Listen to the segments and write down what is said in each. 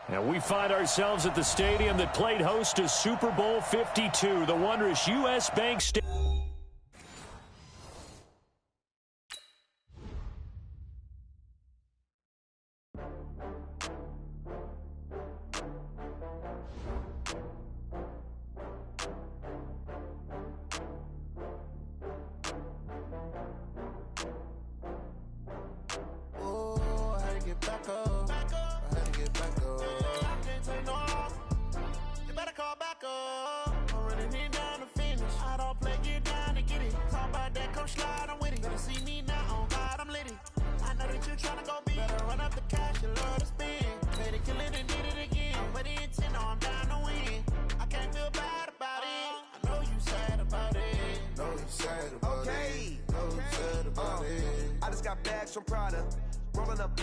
And we find ourselves at the stadium that played host to Super Bowl 52, the wondrous U.S. Bank Stadium. I just got bags from Prada, rolling up.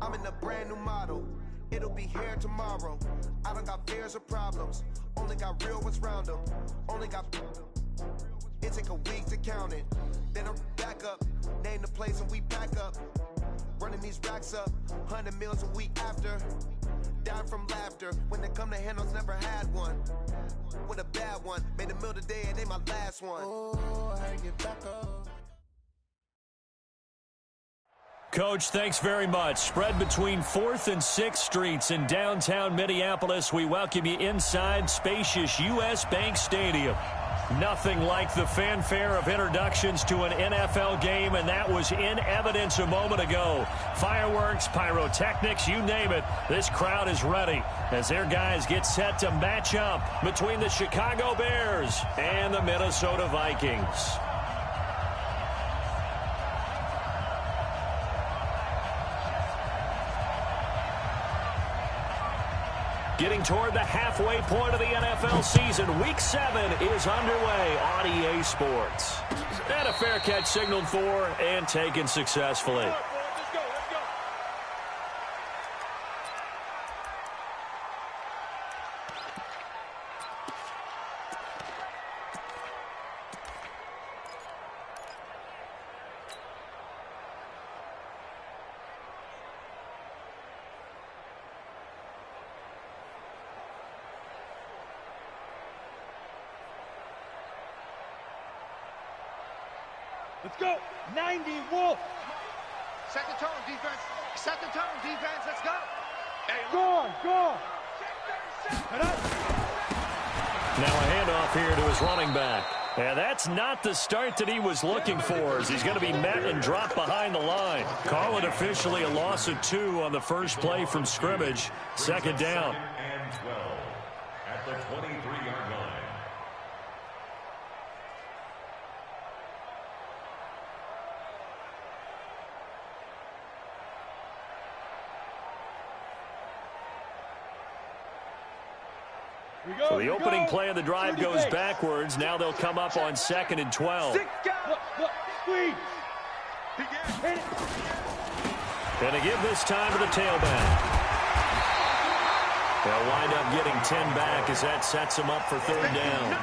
I'm in a brand new model. It'll be here tomorrow. I don't got fears or problems. Only got real ones round them. Only got. It take a week to count it. Then I'm back up. Name the place and we pack up. Running these racks up. 100 meals a week after. Down from laughter. When they come to handles, never had one. With a bad one. Made a meal today and ain't my last one. Oh, I had to get back up. Coach, thanks very much. Spread between 4th and 6th Streets in downtown Minneapolis. We welcome you inside spacious U.S. Bank Stadium. Nothing like the fanfare of introductions to an NFL game, and that was in evidence a moment ago. Fireworks, pyrotechnics, you name it. This crowd is ready as their guys get set to match up between the Chicago Bears and the Minnesota Vikings. Getting toward the halfway point of the NFL season. Week 7 is underway on EA Sports. And a fair catch signaled for and taken successfully. Let's go. 90, Wolf. Set the tone, defense. Set the tone, defense. Let's go. Hey, go on, go on. Now a handoff here to his running back. And that's not the start that he was looking for, as he's going to be met and dropped behind the line. Call it officially a loss of 2 on the first play from scrimmage. Second down. And 12 at the 23-yard line. So the opening play of the drive goes backwards. Now they'll come up on 2nd and 12. And to give this time to the tailback. They'll wind up getting 10 back as that sets them up for 3rd down.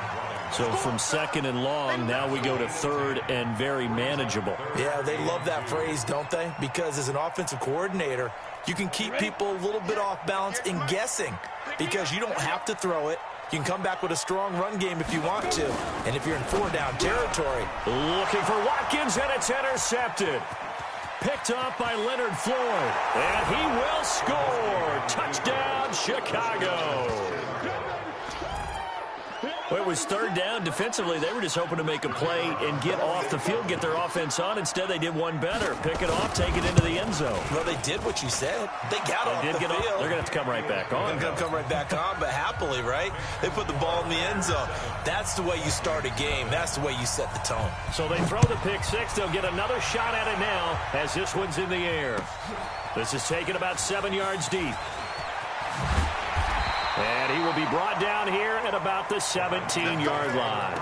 So from 2nd and long, now we go to 3rd and very manageable. Yeah, they love that phrase, don't they? Because as an offensive coordinator, you can keep people a little bit off balance in guessing because you don't have to throw it. You can come back with a strong run game if you want to. And if you're in 4-down territory. Looking for Watkins, and it's intercepted. Picked up by Leonard Floyd. And he will score. Touchdown, Chicago. Well, it was 3rd down. Defensively, they were just hoping to make a play and get off the field, get their offense on. Instead, they did one better. Pick it off, take it into the end zone. Well, they did what you said. They got off the field. They're going to have to come right back on. They're going to come right back on, but happily, right? They put the ball in the end zone. That's the way you start a game. That's the way you set the tone. So they throw the pick 6. They'll get another shot at it now as this one's in the air. This is taken about 7 yards deep. And he will be brought down here at about the 17-yard line.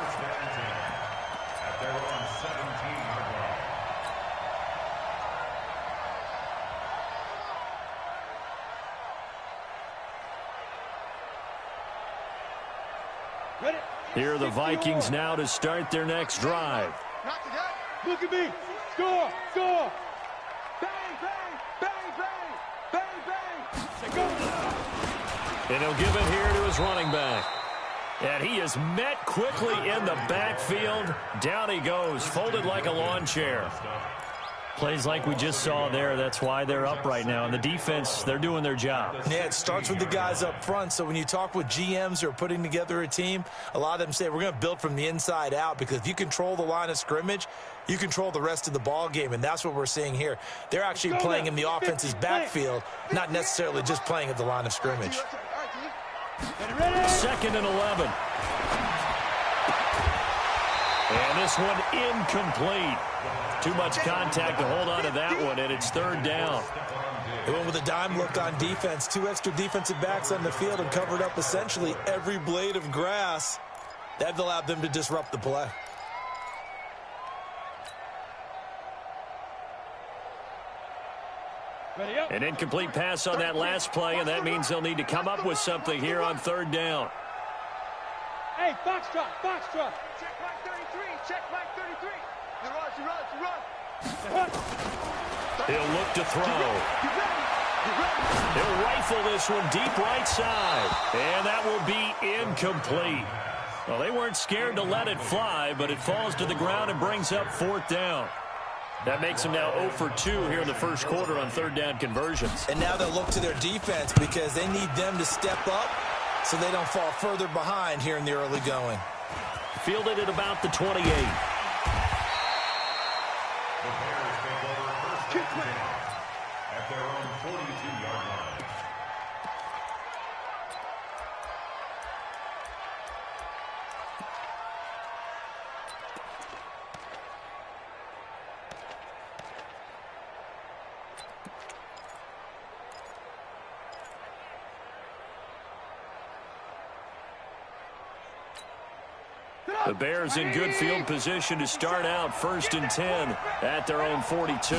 Here are the Vikings now to start their next drive. Look at me. Score, score. Bang, bang, bang, bang, bang, bang. Go. And he'll give it here to his running back. And he is met quickly in the backfield. Down he goes, folded like a lawn chair. Plays like we just saw there. That's why they're up right now. And the defense, they're doing their job. Yeah, it starts with the guys up front. So when you talk with GMs who are putting together a team, a lot of them say we're going to build from the inside out, because if you control the line of scrimmage, you control the rest of the ball game, and that's what we're seeing here. They're actually playing in the offense's backfield, not necessarily just playing at the line of scrimmage. 2nd and 11. And this one incomplete. Too much contact to hold on to that one, and it's 3rd down. They went with a dime look on defense. 2 extra defensive backs on the field and covered up essentially every blade of grass. That allowed them to disrupt the play. An incomplete pass on that last play, and that means they'll need to come up with something here on 3rd down. Hey, foxtrot, foxtrot. Check back 33, check back 33. He runs. He'll look to throw. He'll rifle this one deep right side, and that will be incomplete. Well, they weren't scared to let it fly, but it falls to the ground and brings up 4th down. That makes them now 0 for 2 here in the first quarter on 3rd down conversions. And now they'll look to their defense, because they need them to step up so they don't fall further behind here in the early going. Fielded at about the 28. At their own 42-yard line. The Bears in good field position to start out 1st and 10 at their own 42.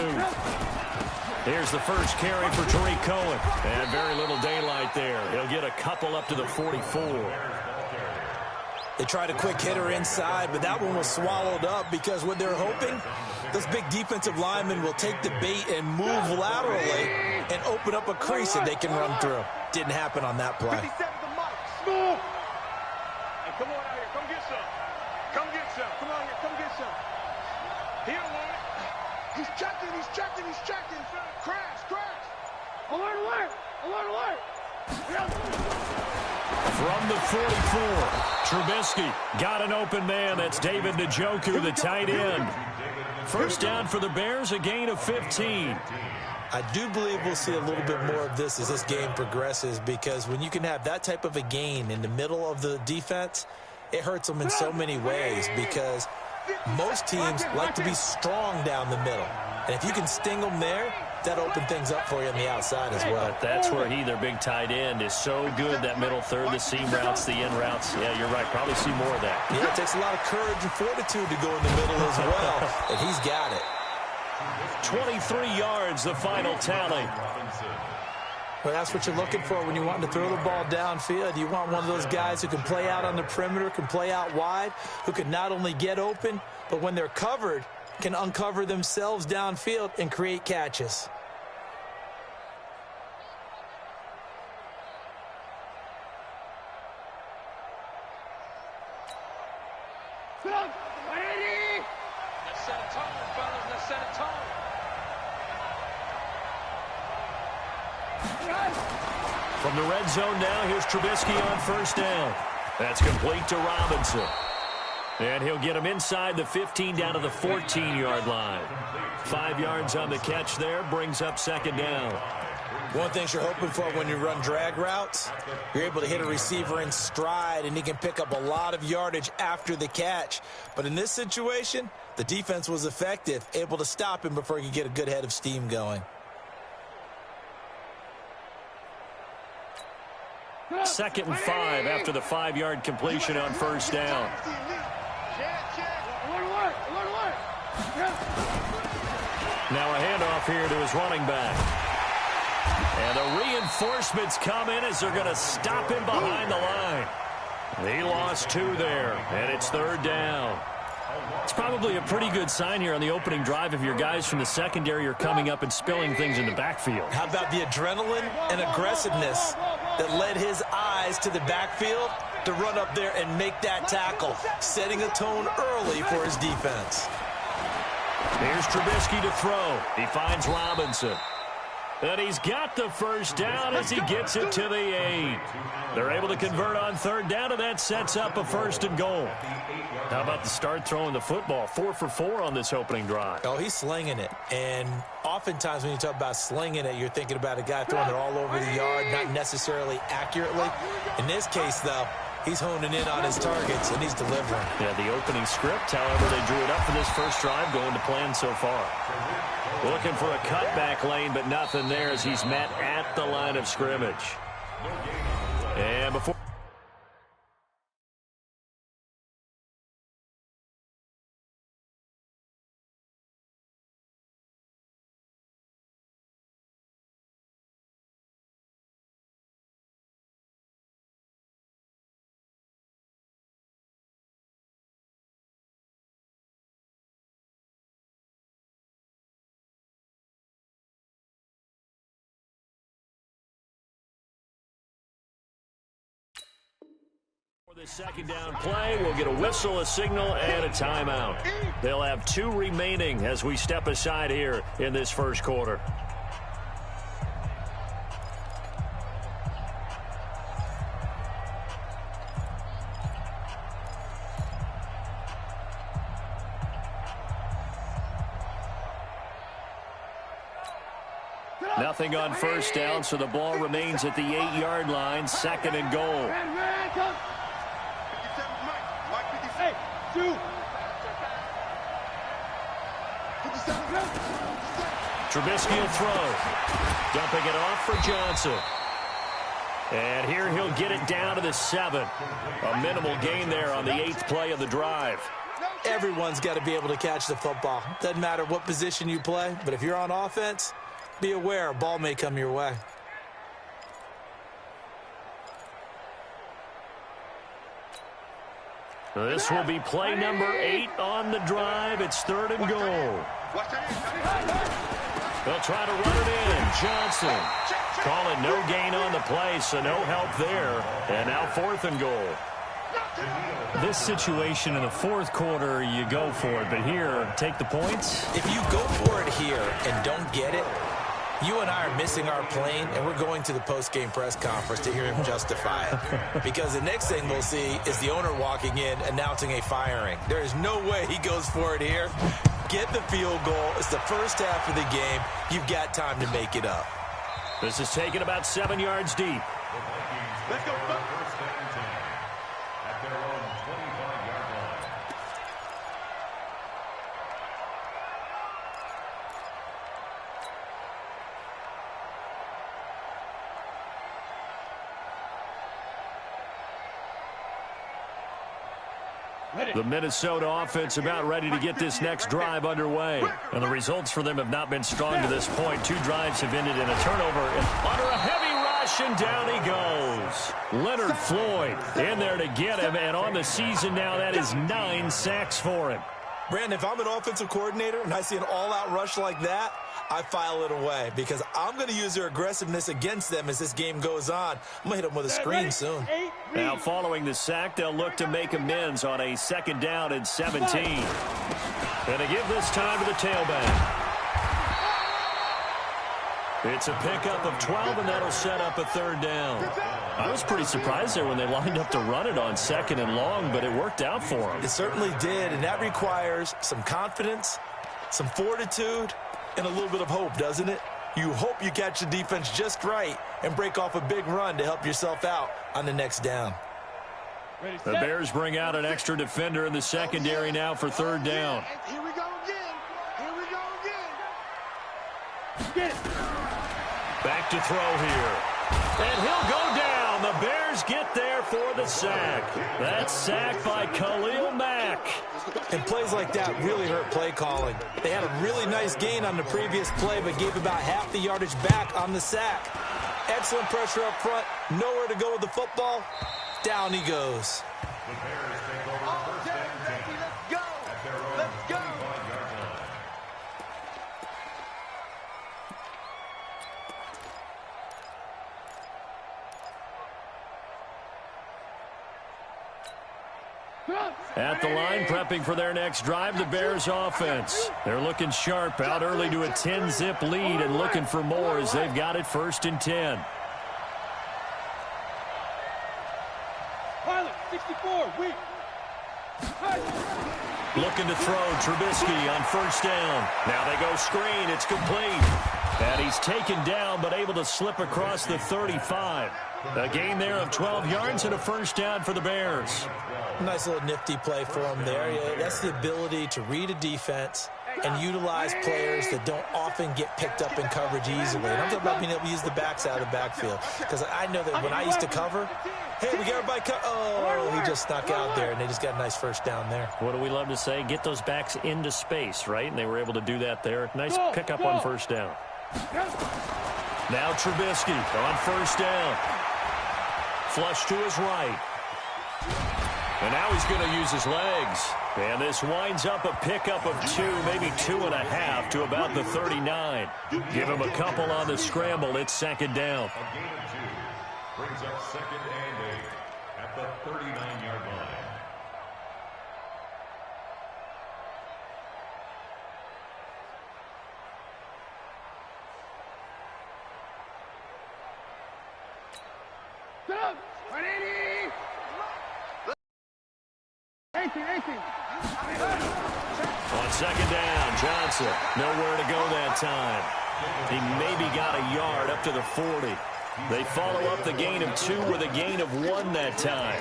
Here's the first carry for Tariq Cohen. And very little daylight there. He'll get a couple up to the 44. They tried a quick hitter inside, but that one was swallowed up, because what they're hoping, those big defensive linemen will take the bait and move laterally and open up a crease that they can run through. Didn't happen on that play. 57 the mark. Smooth. Hey, come on out here. Come get some. Come get some. Come on here. Come get some. He don't want it. He's checking. He's checking. He's checking. Crash. Crash. Alert. Alert. Alert. Alert. From the 44, Trubisky got an open man. That's David Njoku, the tight end. First down for the Bears, a gain of 15. I do believe we'll see a little bit more of this as this game progresses, because when you can have that type of a gain in the middle of the defense, it hurts them in so many ways, because most teams like to be strong down the middle. And if you can sting them there, that open things up for you on the outside as well. But that's where their big tight end, is so good, that middle third, the seam routes, the in routes. Yeah, you're right. Probably see more of that. Yeah, it takes a lot of courage and fortitude to go in the middle as well, and he's got it. 23 yards, the final tally. Well, that's what you're looking for when you want to throw the ball downfield. You want one of those guys who can play out on the perimeter, can play out wide, who can not only get open, but when they're covered, can uncover themselves downfield and create catches. Let's set a tone, fellas. Let's set a tone. From the red zone now, here's Trubisky on first down. That's complete to Robinson. And he'll get him inside the 15 down to the 14-yard line. 5 yards on the catch there, brings up second down. One thing you're hoping for when you run drag routes, you're able to hit a receiver in stride, and he can pick up a lot of yardage after the catch. But in this situation, the defense was effective, able to stop him before he could get a good head of steam going. 2nd and 5 after the 5-yard completion on first down. Now a handoff here to his running back. And the reinforcements come in as they're going to stop him behind the line. He lost 2 there, and it's 3rd down. It's probably a pretty good sign here on the opening drive if your guys from the secondary are coming up and spilling things in the backfield. How about the adrenaline and aggressiveness that led his eye guys to the backfield to run up there and make that tackle, setting a tone early for his defense. Here's Trubisky to throw. He finds Robinson. And he's got the first down as he gets it to the 8. They're able to convert on third down, and that sets up a 1st and goal. How about the start throwing the football? 4 for 4 on this opening drive. Oh, he's slinging it. And oftentimes when you talk about slinging it, you're thinking about a guy throwing it all over the yard, not necessarily accurately. In this case, though, he's honing in on his targets, and he's delivering. Yeah, the opening script, however, they drew it up for this first drive, going to plan so far. Looking for a cutback lane, but nothing there as he's met at the line of scrimmage. And before... For the second down play, we'll get a whistle, a signal, and a timeout. They'll have 2 remaining as we step aside here in this first quarter. Nothing on first down, so the ball remains at the 8-yard line, 2nd and goal. Hey, 2. Trubisky will throw. Dumping it off for Johnson. And here he'll get it down to the 7. A minimal gain there on the 8th play of the drive. Everyone's got to be able to catch the football. Doesn't matter what position you play, but if you're on offense, be aware a ball may come your way. This will be play number 8 on the drive. It's 3rd and goal. They'll try to run it in. Johnson calling no gain on the play, so no help there. And now 4th and goal. This situation in the 4th quarter, you go for it. But here, take the points. If you go for it here and don't get it, you and I are missing our plane, and we're going to the post-game press conference to hear him justify it. Because the next thing we'll see is the owner walking in announcing a firing. There is no way he goes for it here. Get the field goal. It's the first half of the game. You've got time to make it up. This is taken about 7 yards deep. Let's go. First and 10 at their own 25-yard line. The Minnesota offense about ready to get this next drive underway. And the results for them have not been strong to this point. 2 drives have ended in a turnover. And under a heavy rush, and down he goes. Leonard Floyd in there to get him. And on the season now, that is 9 sacks for him. Brandon, if I'm an offensive coordinator and I see an all-out rush like that, I file it away because I'm going to use their aggressiveness against them as this game goes on. I'm going to hit them with a screen soon. Now following the sack, they'll look to make amends on a 2nd down and 17. And to give this time to the tailback. It's a pickup of 12, and that'll set up a 3rd down. I was pretty surprised there when they lined up to run it on 2nd and long, but it worked out for them. It certainly did, and that requires some confidence, some fortitude, and a little bit of hope, doesn't it? You hope you catch the defense just right and break off a big run to help yourself out on the next down. The Bears bring out an extra defender in the secondary now for 3rd down. Here we go again. Here we go again. Get it. Back to throw here. And he'll go down. The Bears get there for the sack. That's sacked by Khalil Mack. And plays like that really hurt play calling. They had a really nice gain on the previous play, but gave about half the yardage back on the sack. Excellent pressure up front. Nowhere to go with the football. Down he goes. The Bears take over first and 10 at their own 25-yard line. At the line, prepping for their next drive, the Bears offense. They're looking sharp, out early to a 10-zip lead and looking for more as they've got it 1st and 10. Pilot, 64, weak. Looking to throw, Trubisky on 1st down. Now they go screen, it's complete. And he's taken down, but able to slip across the 35. A gain there of 12 yards and a 1st down for the Bears. Nice little nifty play for him there. Yeah, that's the ability to read a defense and utilize players that don't often get picked up in coverage easily. And I'm talking about being able to use the backs out of the backfield. Because I know that when I used to cover, hey, we got everybody oh, he just snuck out there, and they just got a nice 1st down there. What do we love to say? Get those backs into space, right? And they were able to do that there. Nice pickup on 1st down. Now Trubisky on 1st down. Flush to his right. And now he's going to use his legs. And this winds up a pickup of 2, maybe 2.5 to about the 39. Give him a couple on the scramble. It's 2nd down. A gain of 2 brings up 2nd and 8 at the 39-yard line. On 2nd down, Johnson. Nowhere to go that time. He maybe got a yard up to the 40. They follow up the gain of 2 with a gain of 1 that time.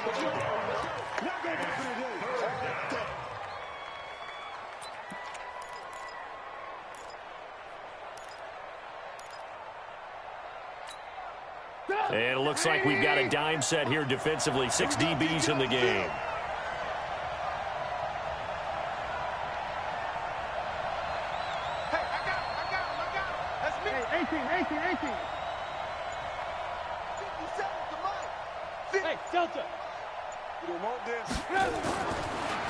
And it looks like we've got a dime set here defensively. 6 DBs in the game. Hey, Delta.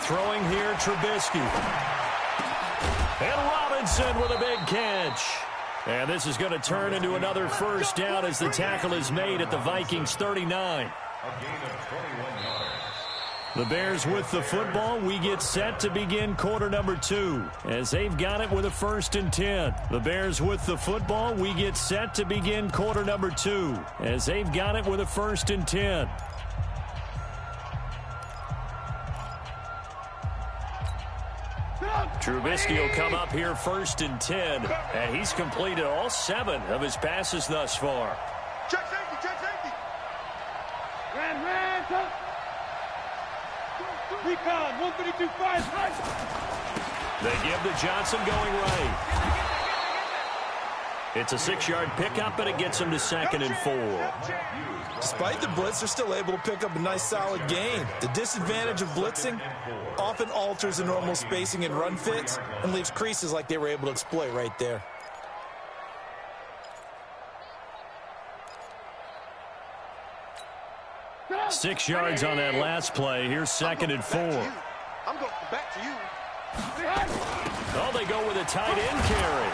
Throwing here, Trubisky. And Robinson with a big catch. And this is going to turn into another 1st down as the tackle is made at the Vikings 39. A gain of 21 yards. The Bears with the football. We get set to begin quarter number 2 as they've got it with a 1st and 10. The Bears with the football. We get set to begin quarter number 2 as they've got it with a 1st and 10. Trubisky will come up here 1st and 10, and he's completed all 7 of his passes thus far. Check safety, check safety. Ran, top. Recon, 132-5. They give to Johnson going right. It's a 6-yard pickup, and it gets him to 2nd and 4. Despite the blitz, they're still able to pick up a nice solid gain. The disadvantage of blitzing often alters the normal spacing and run fits and leaves creases like they were able to exploit right there. Six yards on that last play. Here's 2nd and 4. I'm going back to you. Oh, they go with a tight end carry.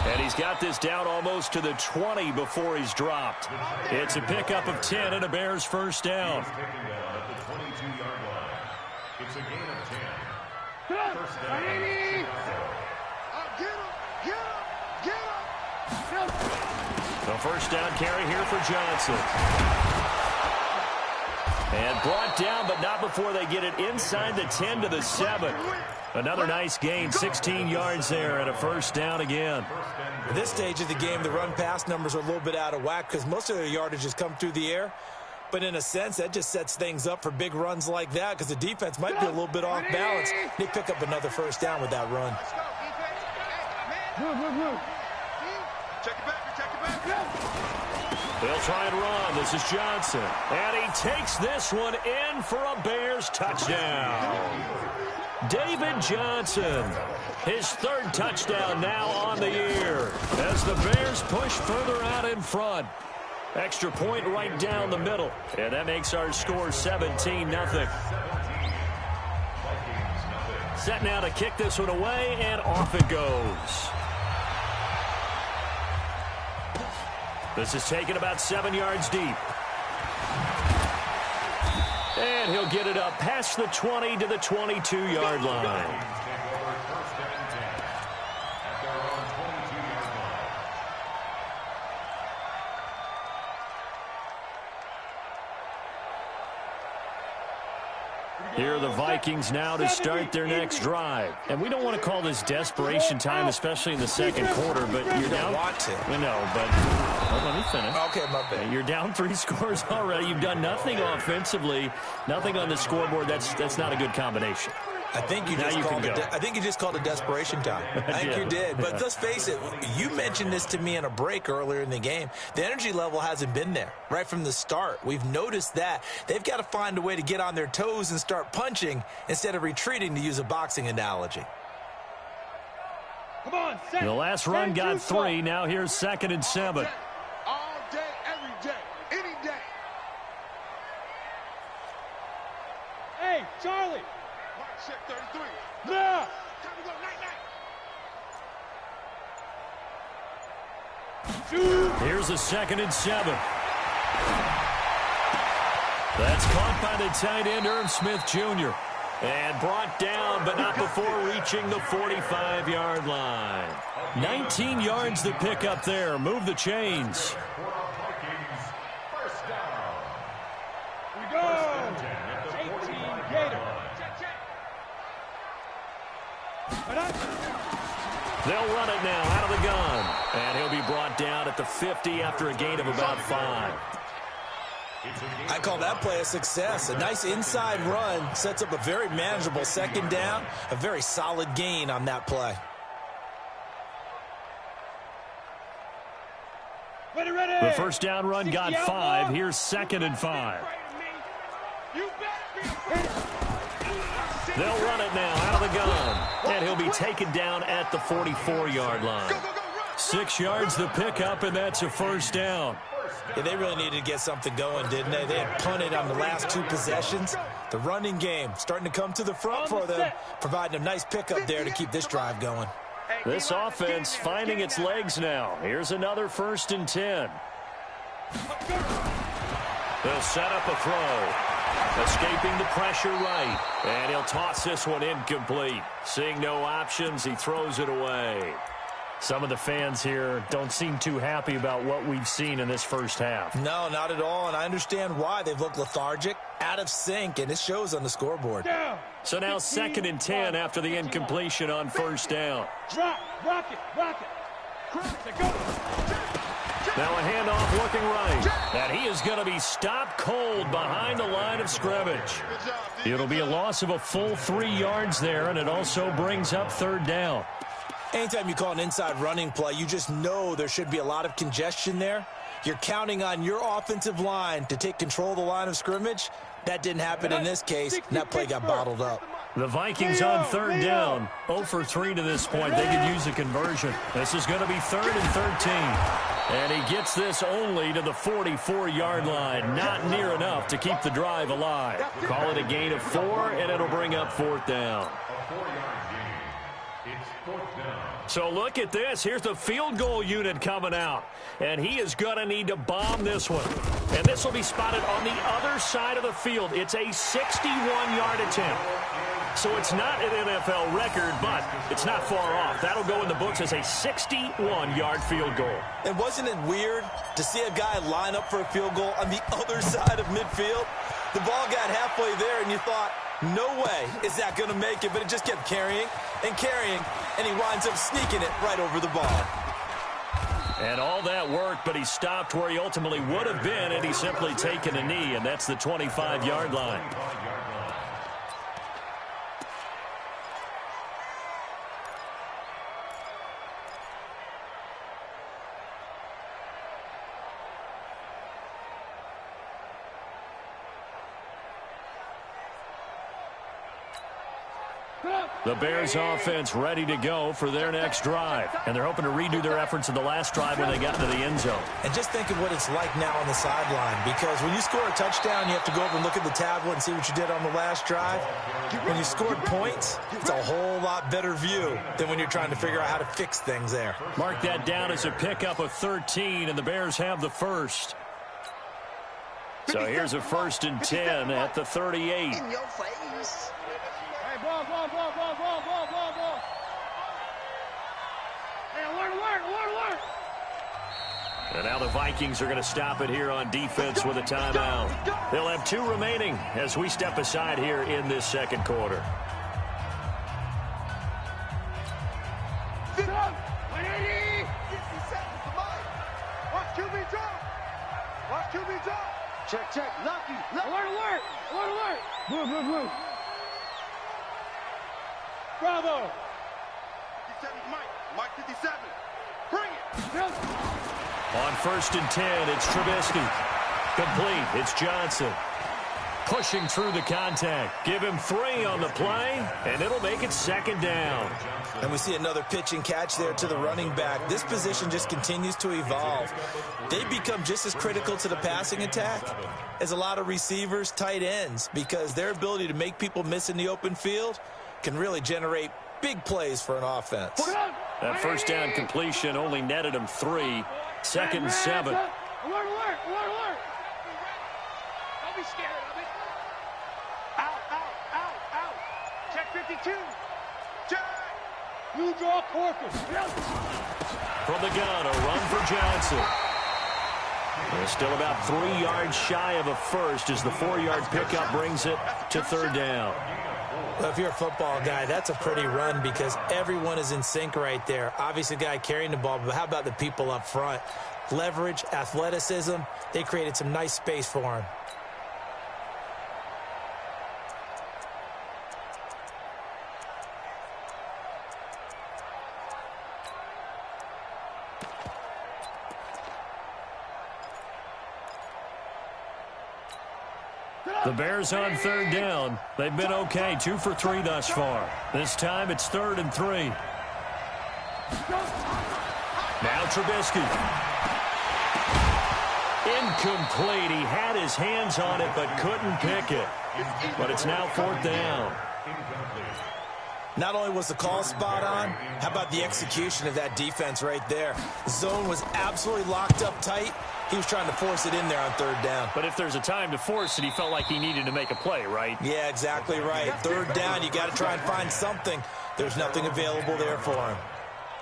And he's got this down almost to the 20 before he's dropped. It's a pickup of 10 and a Bears 1st down. Taken down at the 22-yard line. It's a gain of 10. 1st down. Get him. The 1st down carry here for Johnson. And brought down, but not before they get it inside the 10 to the 7. Another nice gain, 16 yards there, and a 1st down again. At this stage of the game, the run-pass numbers are a little bit out of whack because most of their yardage has come through the air. But in a sense, that just sets things up for big runs like that because the defense might be a little bit off balance. They pick up another 1st down with that run. Check it back. They'll try and run. This is Johnson. And he takes this one in for a Bears touchdown. David Johnson, his 3rd touchdown now on the year as the Bears push further out in front. Extra point right down the middle. And that makes our score 17-0. Set now to kick this one away, and off it goes. This is taken about 7 yards deep. And he'll get it up past the 20 to the 22-yard line. Here are the Vikings now to start their next drive. And we don't want to call this desperation time, especially in the second quarter, but you're down. Want to. We know, but well, let me finish. Okay, my bad. You're down 3 scores already. You've done nothing offensively, nothing on the scoreboard. That's not a good combination. I think you just called it desperation time. I think you did. But let's face it, you mentioned this to me in a break earlier in the game. The energy level hasn't been there right from the start. We've noticed that. They've got to find a way to get on their toes and start punching instead of retreating, to use a boxing analogy. Come on, set. The last run got 3. Now here's 2nd and 7. All day, every day, any day. Hey, Charlie. Mark set 33. Now. Time to go, night. Here's a 2nd and 7. That's caught by the tight end, Irv Smith Jr. And brought down, but not before reaching the 45-yard line. 19 yards to pick up there. Move the chains. We go. 18 Gator. They'll run it now out of the gun. And he'll be brought down at the 50 after a gain of about 5. I call that play a success. A nice inside run sets up a very manageable 2nd down, a very solid gain on that play. Ready, ready. The first down run got 5. Here's 2nd and 5. They'll run it now out of the gun. And he'll be taken down at the 44-yard line. 6 yards the pickup, and that's a first down. Yeah, they really needed to get something going, didn't they? They had punted on the last 2 possessions. The running game starting to come to the front for them, providing a nice pickup there to keep this drive going. This offense finding its legs now. Here's another 1st and 10. They'll set up a throw. Escaping the pressure right. And he'll toss this one incomplete. Seeing no options, he throws it away. Some of the fans here don't seem too happy about what we've seen in this first half. No, not at all, and I understand why. They've looked lethargic, out of sync, and it shows on the scoreboard. So now 2nd and 10 after the incompletion on 1st down. Drop, rock it. Go. Now a handoff looking right. And he is going to be stopped cold behind the line of scrimmage. It'll be a loss of a full 3 yards there, and it also brings up 3rd down. Anytime you call an inside running play, you just know there should be a lot of congestion there. You're counting on your offensive line to take control of the line of scrimmage. That didn't happen in this case, and that play got bottled up. The Vikings on 3rd down. 0 for 3 to this point. They could use a conversion. This is going to be 3rd and 13. And he gets this only to the 44-yard line. Not near enough to keep the drive alive. Call it a gain of 4, and it'll bring up 4th down. So look at this. Here's the field goal unit coming out. And he is going to need to bomb this one. And this will be spotted on the other side of the field. It's a 61-yard attempt. So it's not an NFL record, but it's not far off. That'll go in the books as a 61-yard field goal. And wasn't it weird to see a guy line up for a field goal on the other side of midfield? The ball got halfway there, and you thought, no way is that going to make it, but it just kept carrying, and he winds up sneaking it right over the bar. And all that worked, but he stopped where he ultimately would have been, and he's simply taken a knee, and that's the 25-yard line. The Bears offense ready to go for their next drive. And they're hoping to redo their efforts in the last drive when they got into the end zone. And just think of what it's like now on the sideline, because when you score a touchdown, you have to go over and look at the tablet and see what you did on the last drive. When you scored points, it's a whole lot better view than when you're trying to figure out how to fix things there. Mark that down as a pickup of 13, and the Bears have the first. So here's a 1st and 10 at the 38. In your face. Hey, ball. Hey, alert. And now the Vikings are going to stop it here on defense with a timeout. They'll have 2 remaining as we step aside here in this second quarter. Watch QB drop. Check. Lucky. Alert. Move. Bravo. 57 Mike 57. Bring it. On 1st and 10, it's Trubisky. Complete. It's Johnson. Pushing through the contact. Give him 3 on the play, and it'll make it 2nd down. And we see another pitch and catch there to the running back. This position just continues to evolve. They become just as critical to the passing attack as a lot of receivers, tight ends, because their ability to make people miss in the open field can really generate big plays for an offense. That 1st down completion only netted him 3. 2nd and 7. Alert. Don't be scared of it. Out. Check 52. Check. You draw Corker. From the gun, a run for Johnson. They're still about 3 yards shy of a first as the 4-yard pickup brings it to 3rd down. Well, if you're a football guy, that's a pretty run because everyone is in sync right there. Obviously, the guy carrying the ball, but how about the people up front? Leverage, athleticism, they created some nice space for him. The Bears on 3rd down. They've been okay, 2 for 3 thus far. This time it's 3rd and 3. Now Trubisky. Incomplete. He had his hands on it but couldn't pick it. But it's now 4th down. Not only was the call spot on, how about the execution of that defense right there? The zone was absolutely locked up tight. He was trying to force it in there on 3rd down. But if there's a time to force it, he felt like he needed to make a play, right? Yeah, exactly right. 3rd down, you got to try and find something. There's nothing available there for him.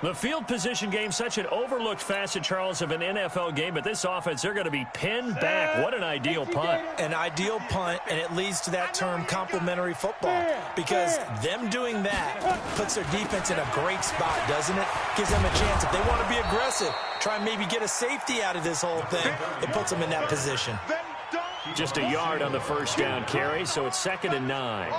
The field position game, such an overlooked facet, Charles, of an NFL game, but this offense, they're going to be pinned back. What an ideal punt. An ideal punt, and it leads to that term complementary football, because them doing that puts their defense in a great spot, doesn't it? Gives them a chance. If they want to be aggressive, try and maybe get a safety out of this whole thing, it puts them in that position. Just a yard on the 1st down carry, so it's 2nd and 9.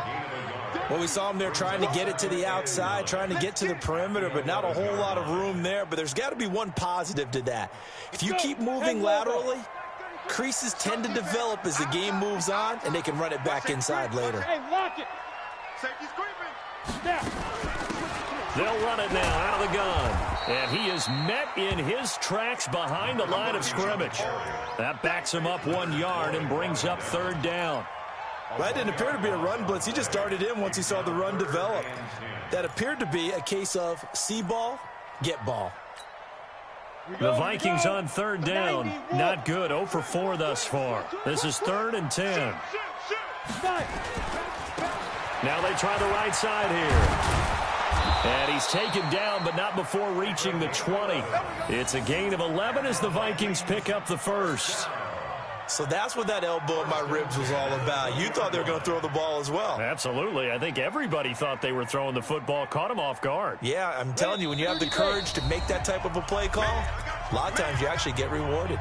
Well, we saw them there trying to get it to the outside, trying to get to the perimeter, but not a whole lot of room there. But there's got to be one positive to that. If you keep moving laterally, creases tend to develop as the game moves on, and they can run it back inside later. Hey, lock it. Safety's creeping. Snap. They'll run it now out of the gun. And he is met in his tracks behind the line of scrimmage. That backs him up 1 yard and brings up 3rd down. Well, that didn't appear to be a run blitz. He just started in once he saw the run develop. That appeared to be a case of see ball, get ball. The Vikings on 3rd down. Not good. 0 for 4 thus far. This is 3rd and 10. Now they try the right side here. And he's taken down, but not before reaching the 20. It's a gain of 11 as the Vikings pick up the first. So that's what that elbow in my ribs was all about. You thought they were going to throw the ball as well. Absolutely. I think everybody thought they were throwing the football, caught him off guard. Yeah, I'm telling you, when you have the courage to make that type of a play call, a lot of times you actually get rewarded.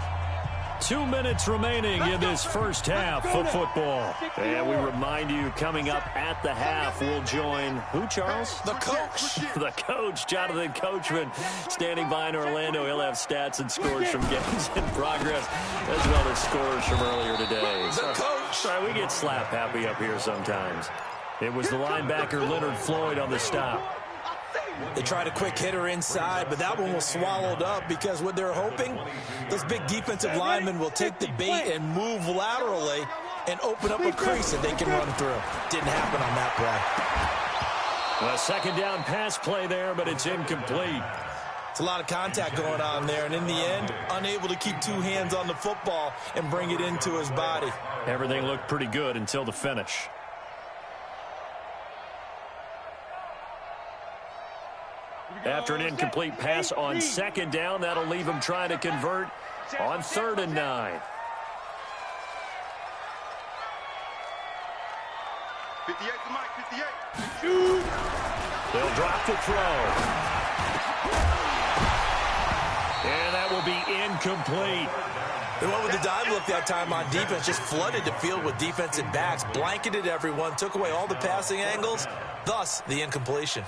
2 minutes remaining in this first half of football. And we remind you, coming up at the half, we'll join who, Charles? The coach. The coach, Jonathan Coachman, standing by in Orlando. He'll have stats and scores from games in progress, as well as scores from earlier today. The coach. Sorry, we get slap happy up here sometimes. It was the linebacker Leonard Floyd on the stop. They tried a quick hitter inside, but that one was swallowed up because what they're hoping, those big defensive linemen will take the bait and move laterally and open up a crease that they can run through. Didn't happen on that play. A 2nd down pass play there, but it's incomplete. It's a lot of contact going on there, and in the end, unable to keep two hands on the football and bring it into his body. Everything looked pretty good until the finish. After an incomplete pass on second down, that'll leave him trying to convert on 3rd and 9. 58 to Mike, 58. They'll drop the throw. And that will be incomplete. They went with the dive look that time on defense, just flooded the field with defensive backs, blanketed everyone, took away all the passing angles, thus the incompletion.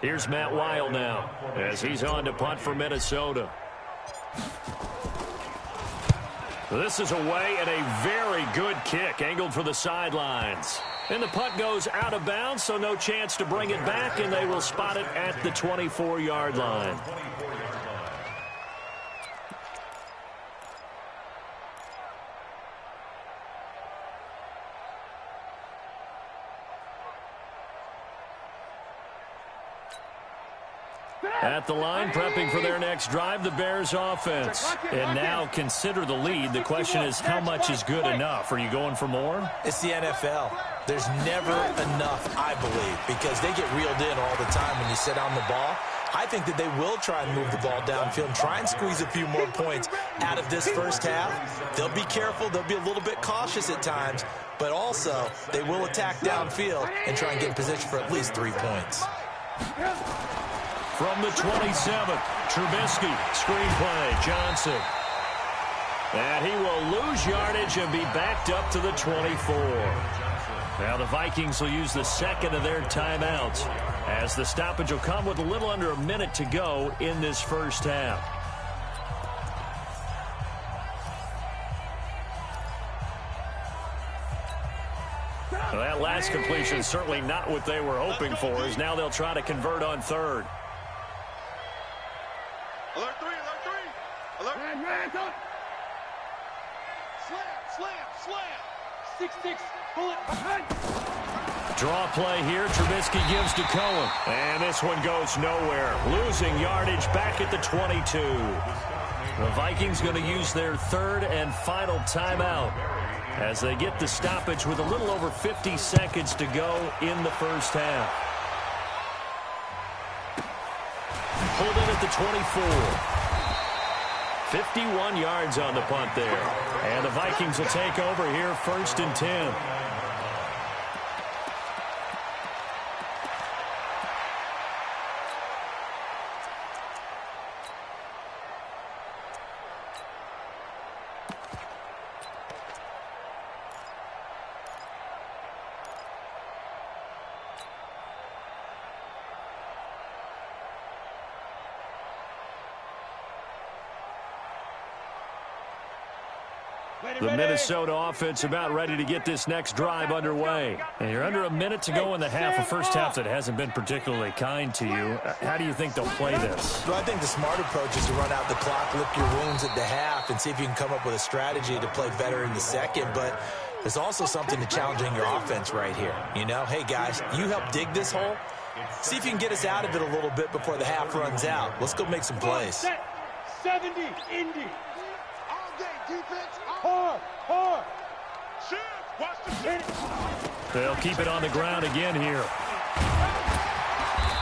Here's Matt Weil now as he's on to punt for Minnesota. This is away and a very good kick angled for the sidelines. And the punt goes out of bounds, so no chance to bring it back, and they will spot it at the 24-yard line. At the line, prepping for their next drive, the Bears offense. And now consider the lead. The question is, how much is good enough? Are you going for more? It's the NFL. There's never enough, I believe, because they get reeled in all the time when you sit on the ball. I think that they will try and move the ball downfield and try and squeeze a few more points out of this first half. They'll be careful. They'll be a little bit cautious at times, but also they will attack downfield and try and get in position for at least 3 points. From the 27, Trubisky, screenplay, Johnson. And he will lose yardage and be backed up to the 24. Now the Vikings will use the second of their timeouts as the stoppage will come with a little under a minute to go in this first half. Well, that last completion is certainly not what they were hoping for, as now they'll try to convert on 3rd. Alert 3, alert 3. Alert. Slam. 6-6, pull it behind. Draw play here. Trubisky gives to Cohen. And this one goes nowhere. Losing yardage back at the 22. The Vikings going to use their 3rd and final timeout as they get the stoppage with a little over 50 seconds to go in the first half. Pulled in at the 24. 51 yards on the punt there. And the Vikings will take over here 1st and 10. The Minnesota offense about ready to get this next drive underway. And you're under a minute to go in the half, a first half that hasn't been particularly kind to you. How do you think they'll play this? Well, I think the smart approach is to run out the clock, lick your wounds at the half, and see if you can come up with a strategy to play better in the second. But there's also something to challenging your offense right here. You know, hey, guys, you help dig this hole. See if you can get us out of it a little bit before the half runs out. Let's go make some plays. 70, Indy. All day, defense. Hard. Shift. Watch the shift. They'll keep it on the ground again here.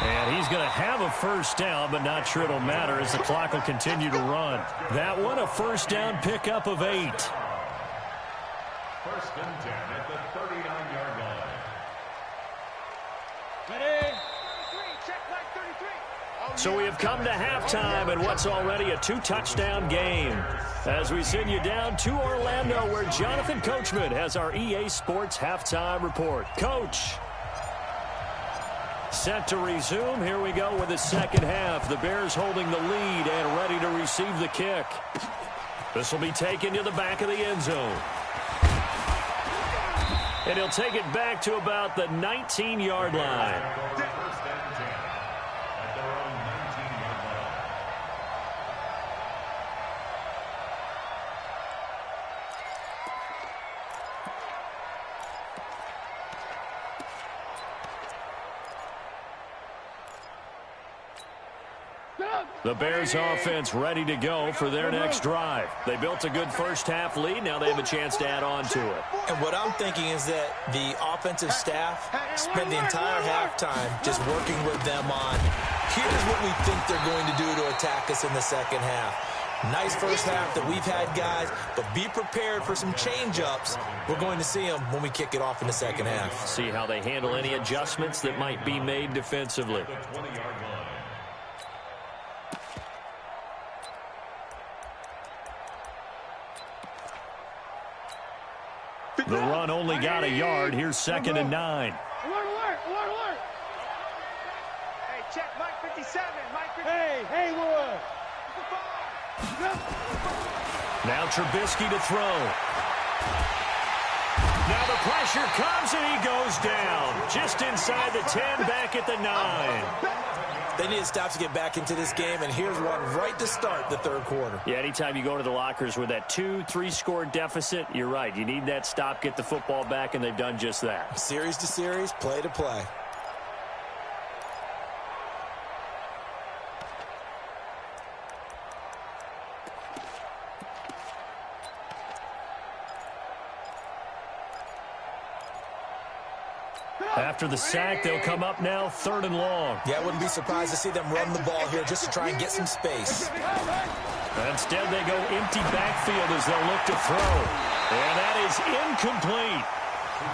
And he's going to have a first down, but not sure it'll matter as the clock will continue to run. That one, a first down pickup of 8. 1st and 10 at the 39-yard line. Ready? Check like 33. So we have come to halftime in what's already a 2-touchdown game. As we send you down to Orlando, where Jonathan Coachman has our EA Sports halftime report. Coach. Set to resume. Here we go with the second half. The Bears holding the lead and ready to receive the kick. This will be taken to the back of the end zone. And he'll take it back to about the 19-yard line. The Bears offense ready to go for their next drive. They built a good first-half lead. Now they have a chance to add on to it. And what I'm thinking is that the offensive staff spent the entire halftime just working with them on, here's what we think they're going to do to attack us in the second half. Nice first half that we've had, guys, but be prepared for some change-ups. We're going to see them when we kick it off in the second half. See how they handle any adjustments that might be made defensively. The run only got a yard. Here's 2nd and 9. Alert, alert, alert, alert. Hey, check Mike 57. Mike 57. Hey, Haywood. Now Trubisky to throw. Now the pressure comes and he goes down. Just inside the 10, back at the 9. They need to stop to get back into this game, and here's one right to start the third quarter. Yeah, anytime you go to the lockers with that 2-3 score deficit, you're right. You need that stop, get the football back, and they've done just that. Series to series, play to play. After the sack, they'll come up now 3rd and long. Yeah, I wouldn't be surprised to see them run the ball here just to try and get some space. Instead, they go empty backfield as they'll look to throw. And that is incomplete.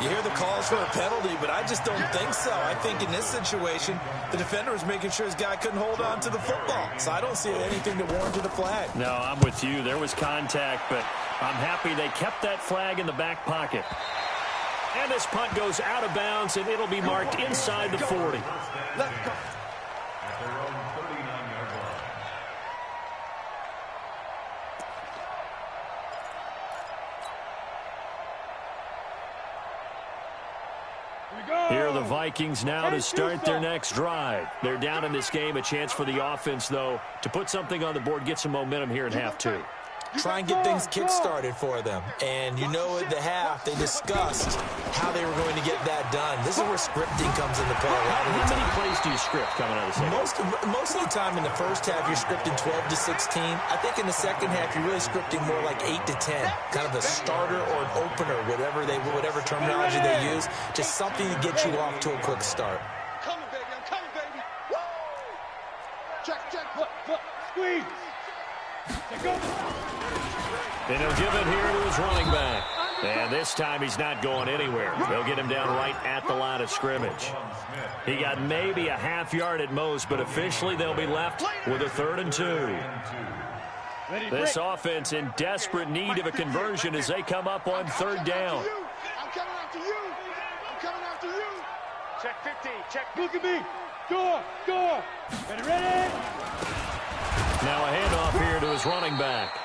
You hear the calls for a penalty, but I just don't think so. I think in this situation, the defender was making sure his guy couldn't hold on to the football. So I don't see anything to warrant a flag. No, I'm with you. There was contact, but I'm happy they kept that flag in the back pocket. And this punt goes out of bounds, and it'll be marked inside the 40. Let's go. At their own 39-yard line. Here are the Vikings now to start their next drive. They're down in this game. A chance for the offense, though, to put something on the board, get some momentum here in half 2. Try and get things kick-started for them. And you know at the half, they discussed how they were going to get that done. This is where scripting comes into play. How many plays do you script coming out of the second? Most of the time in the first half, you're scripting 12 to 16. I think in the second half, you're really scripting more like 8 to 10. Kind of a starter or an opener, whatever terminology they use. Just something to get you off to a quick start. I'm coming, baby. Woo! Check. Look, squeeze. Go. And he'll give it here to his running back. And this time he's not going anywhere. They'll get him down right at the line of scrimmage. He got maybe a half yard at most, but officially they'll be left with a 3rd and 2. This offense in desperate need of a conversion as they come up on 3rd down. I'm coming after you. Check 50. Check. Look at me. Score. Ready? Now a handoff here to his running back.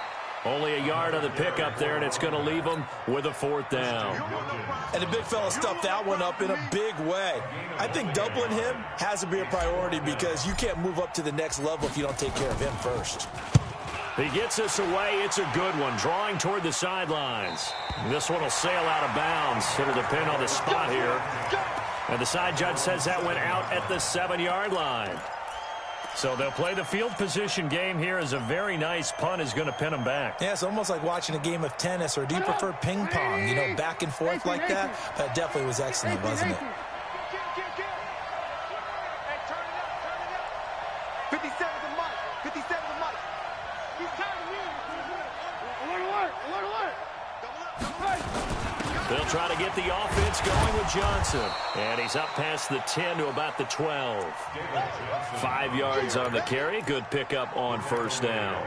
Only a yard on the pickup there, and it's going to leave him with a 4th down. And the big fella stuffed that one up in a big way. I think doubling him has to be a priority because you can't move up to the next level if you don't take care of him first. He gets us away. It's a good one, drawing toward the sidelines. This one will sail out of bounds. It'll depend on the spot here. And the side judge says that went out at the 7-yard line. So they'll play the field position game here as a very nice punt is going to pin them back. Yeah, it's almost like watching a game of tennis, or do you prefer ping pong, back and forth like that? That definitely was excellent, wasn't it? Hey, turn it up. 57 to Mike. He's timing me. Alert. They'll try to get the offense going with Johnson. And he's up past the 10 to about the 12. 5 yards on the carry. Good pickup on 1st down.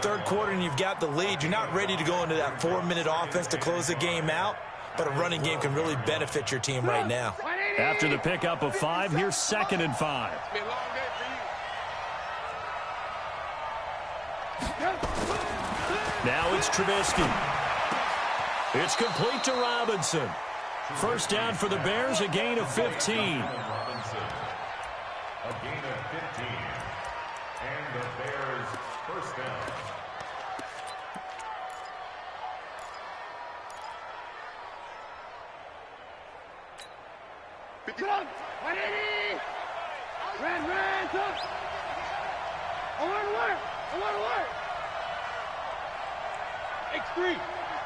Third quarter and you've got the lead. You're not ready to go into that 4-minute offense to close the game out, but a running game can really benefit your team right now. After the pickup of 5, here's 2nd and 5. It's been a long day for you. Now it's Trubisky. It's complete to Robinson. 1st down for the Bears, a gain of 15. A gain of 15. And the Bears 1st down. Ran, Alert, alert! Alert, alert! X3,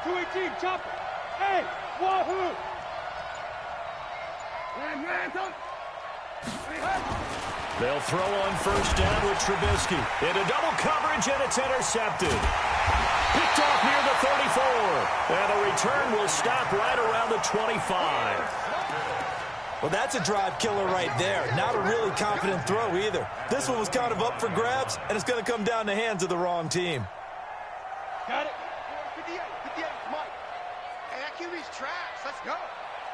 218, chopper. Hey, wahoo! They'll throw on first down with Trubisky. Into double coverage, and it's intercepted. Picked off near the 34. And the return will stop right around the 25. Well, that's a drive killer right there. Not a really confident throw either. This one was kind of up for grabs, and it's going to come down the hands of the wrong team. Got it? 58, Mike. Hey, that QB's trash. Let's go.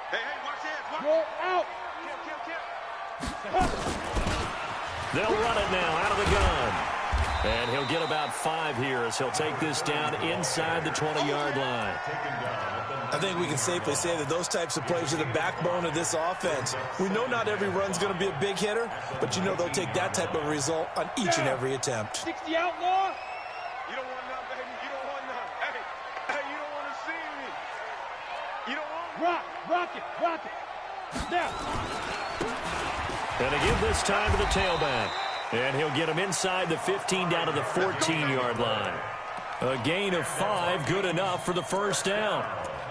Hey, watch this. Go out. Kill. They'll run it now out of the gun. And he'll get about 5 here as he'll take this down inside the 20-yard line. I think we can safely say that those types of plays are the backbone of this offense. We know not every run's going to be a big hitter, but you know they'll take that type of result on each and every attempt. 60 outlaw. You don't want none, baby. You don't want none. Hey, you don't want to see me. You don't want Rock it. Now. And they give this time to the tailback. And he'll get him inside the 15 down to the 14-yard line. A gain of 5, good enough for the first down.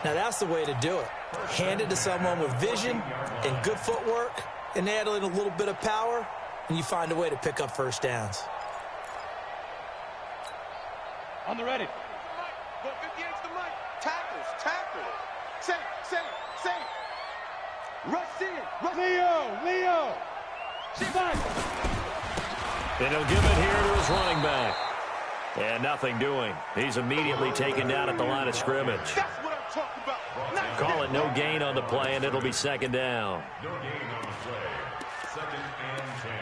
Now that's the way to do it. Hand it to someone with vision and good footwork, and add in a little bit of power, and you find a way to pick up first downs. On the ready. Mike, 58's the Mike. Tackles. Same. Rush in. Leo. Back. And he'll give it here to his running back. And nothing doing. He's immediately taken down at the line of scrimmage. That's what I'm talking about. Call it no gain on the play, and it'll be second down. No gain on the play. 2nd and 10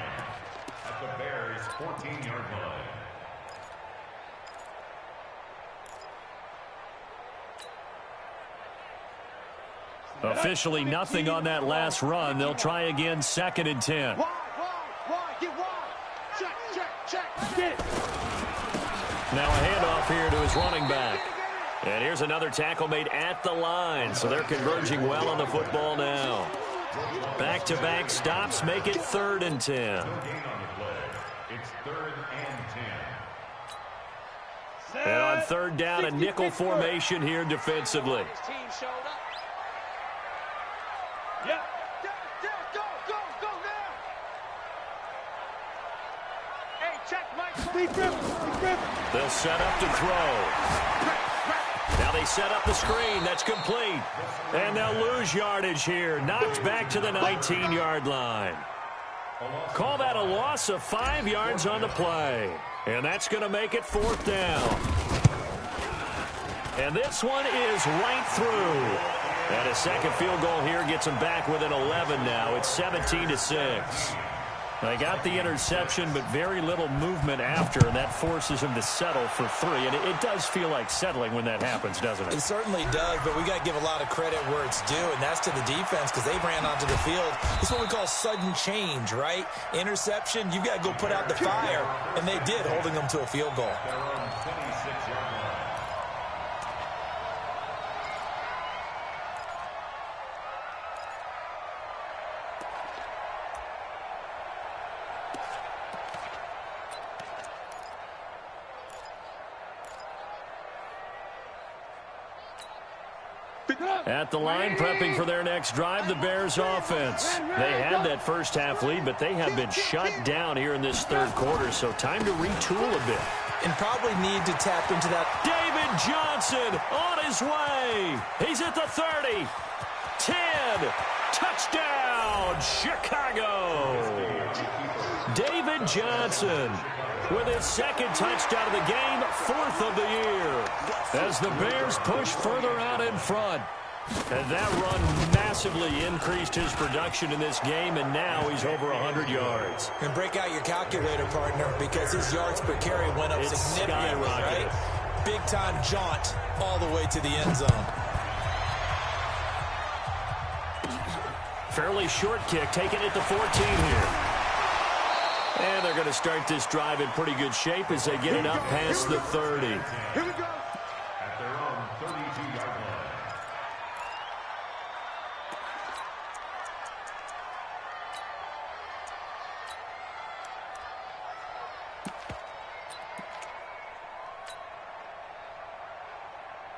at the Bears' 14-yard line. Officially nothing on that last run. They'll try again, 2nd and 10. Wide. Get wide. Check. Get it. Now a handoff here to his running back. And here's another tackle made at the line. So they're converging well on the football now. Back-to-back stops make it 3rd and 10. No gain on the play. It's 3rd and 10. And on 3rd down, a nickel formation here defensively. Team showed up. Yeah. Go now. Hey, check, Mike. Be driven. They'll set up to throw. Now they set up the screen. That's complete. And they'll lose yardage here. Knocked back to the 19-yard line. Call that a loss of 5 yards on the play. And that's going to make it 4th down. And this one is right through. And a second field goal here gets them back within 11 now. It's 17-6. They got the interception, but very little movement after, and that forces him to settle for 3. And it does feel like settling when that happens, doesn't it? It certainly does, but we got to give a lot of credit where it's due, and that's to the defense because they ran onto the field. It's what we call sudden change, right? Interception, you've got to go put out the fire, and they did, holding them to a field goal. They're on 26-yard line. At the line, prepping for their next drive, the Bears offense. They had that first half lead, but they have been shut down here in this 3rd quarter, so time to retool a bit. And probably need to tap into that. David Johnson on his way. He's at the 30. 10. Touchdown, Chicago. David Johnson with his 2nd touchdown of the game, 4th of the year, as the Bears push further out in front. And that run massively increased his production in this game, and now he's over 100 yards. And break out your calculator, partner, because his yards per carry went up significantly, right? Big-time jaunt all the way to the end zone. Fairly short kick, taken at the 14 here. And they're going to start this drive in pretty good shape as they get it up past the 30. Here we go. At their own 32-yard line.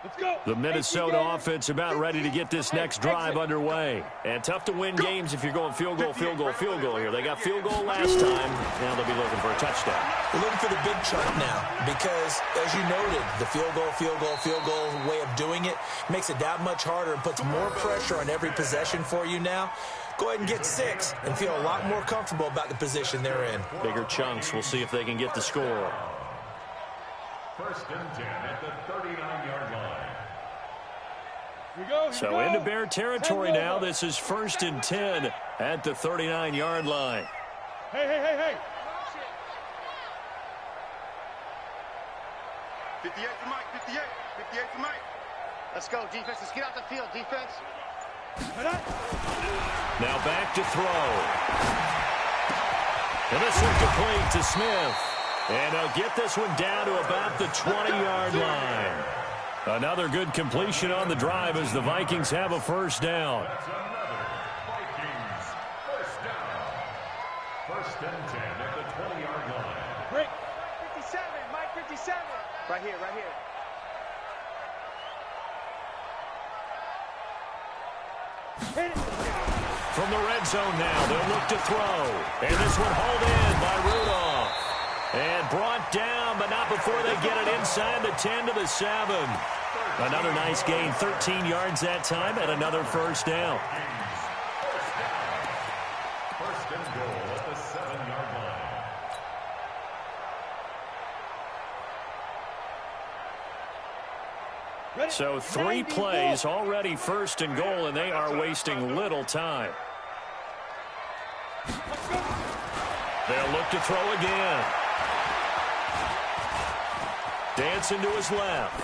Let's go. The Minnesota offense about ready to get this next drive underway. And tough to win games if you're going field goal, field goal, field goal here. They got field goal last time. Now they'll be looking for a touchdown. We're looking for the big chunk now because, as you noted, the field goal way of doing it makes it that much harder and puts more pressure on every possession for you now. Go ahead and get 6 and feel a lot more comfortable about the position they're in. Bigger chunks. We'll see if they can get the score. 1st and 10 at the 39-yard line. So into Bear territory now. This is 1st and 10 at the 39-yard line. Hey. 58 to Mike, 58 to Mike. Let's go, defense. Let's get out the field, defense. Now back to throw. And this one complete to Smith. And they'll get this one down to about the 20-yard line. Another good completion on the drive as the Vikings have a first down. That's another Vikings first down. 1st and 10 at the 20-yard line. Break. 57, Mike, 57. Right here. From the red zone now, they'll look to throw. And this one hauled in by Rudolph. And brought down, but not before they get it inside the 10 to the 7. Another nice gain, 13 yards that time, and another first down. First and goal at the 7-yard line. So 3 plays already 1st and goal, and they are wasting little time. They'll look to throw again. Dancing to his left.